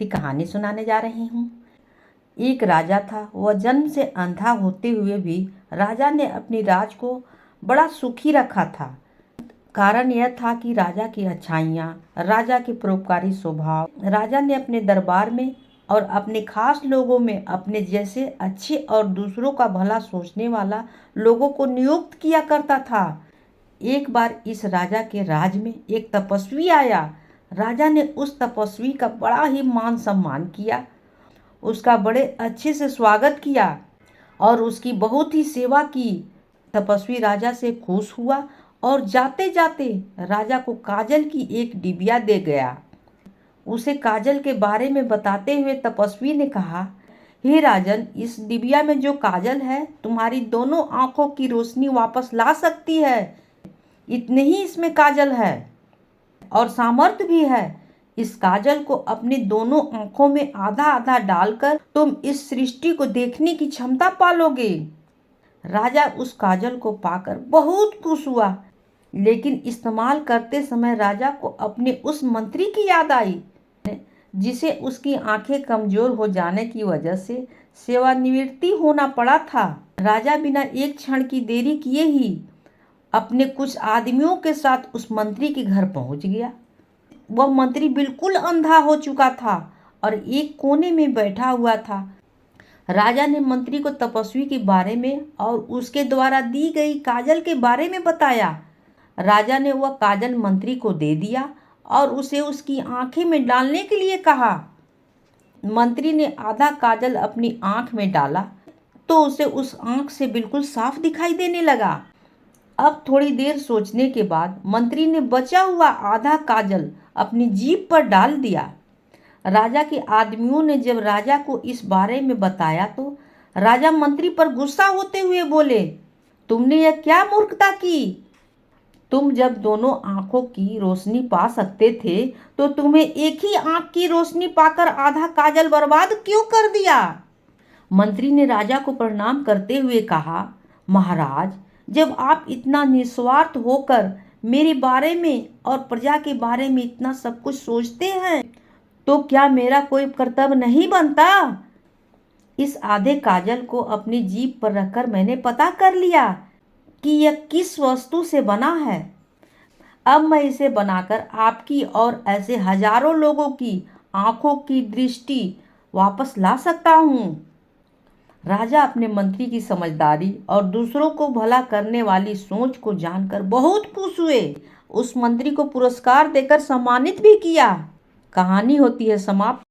की कहानी सुनाने जा रही हूँ। एक राजा था। वह जन्म से अंधा होते हुए भी राजा ने अपनी राज को बड़ा सुखी रखा था। कारण यह था कि राजा की अच्छाइयाँ, राजा के परोपकारी स्वभाव, राजा ने अपने दरबार में और अपने खास लोगों में अपने जैसे अच्छे और दूसरों का भला सोचने वाला लोगों को नियुक्त किया करता था। एक बार इस राजा के राज में एक तपस्वी आया। राजा ने उस तपस्वी का बड़ा ही मान सम्मान किया, उसका बड़े अच्छे से स्वागत किया और उसकी बहुत ही सेवा की। तपस्वी राजा से खुश हुआ और जाते जाते राजा को काजल की एक डिबिया दे गया। उसे काजल के बारे में बताते हुए तपस्वी ने कहा, हे राजन, इस डिबिया में जो काजल है तुम्हारी दोनों आंखों की रोशनी वापस ला सकती है। इतने ही इसमें काजल है और सामर्थ्य भी है। इस काजल को अपनी दोनों आंखों में आधा आधा डालकर तुम इस सृष्टि को देखने की क्षमता पालोगे। राजा उस काजल को पाकर बहुत खुश हुआ, लेकिन इस्तेमाल करते समय राजा को अपने उस मंत्री की याद आई जिसे उसकी आंखें कमजोर हो जाने की वजह से सेवानिवृत्ति होना पड़ा था। राजा बिना एक क्षण की देरी किए ही अपने कुछ आदमियों के साथ उस मंत्री के घर पहुंच गया। वह मंत्री बिल्कुल अंधा हो चुका था और एक कोने में बैठा हुआ था। राजा ने मंत्री को तपस्वी के बारे में और उसके द्वारा दी गई काजल के बारे में बताया। राजा ने वह काजल मंत्री को दे दिया और उसे उसकी आंखें में डालने के लिए कहा। मंत्री ने आधा काजल अपनी आंख में डाला तो उसे उस आंख से बिल्कुल साफ दिखाई देने लगा। अब थोड़ी देर सोचने के बाद मंत्री ने बचा हुआ आधा काजल अपनी जीभ पर डाल दिया। राजा के आदमियों ने जब राजा को इस बारे में बताया तो राजा मंत्री पर गुस्सा होते हुए बोले, तुमने यह क्या मूर्खता की? तुम जब दोनों आंखों की रोशनी पा सकते थे तो तुम्हें एक ही आंख की रोशनी पाकर आधा काजल बर्बाद क्यों कर दिया? मंत्री ने राजा को प्रणाम करते हुए कहा, महाराज, जब आप इतना निस्वार्थ होकर मेरे बारे में और प्रजा के बारे में इतना सब कुछ सोचते हैं तो क्या मेरा कोई कर्तव्य नहीं बनता? इस आधे काजल को अपनी जीभ पर रखकर मैंने पता कर लिया कि यह किस वस्तु से बना है। अब मैं इसे बनाकर आपकी और ऐसे हजारों लोगों की आंखों की दृष्टि वापस ला सकता हूँ। राजा अपने मंत्री की समझदारी और दूसरों को भला करने वाली सोच को जानकर बहुत खुश हुए। उस मंत्री को पुरस्कार देकर सम्मानित भी किया। कहानी होती है समाप्त।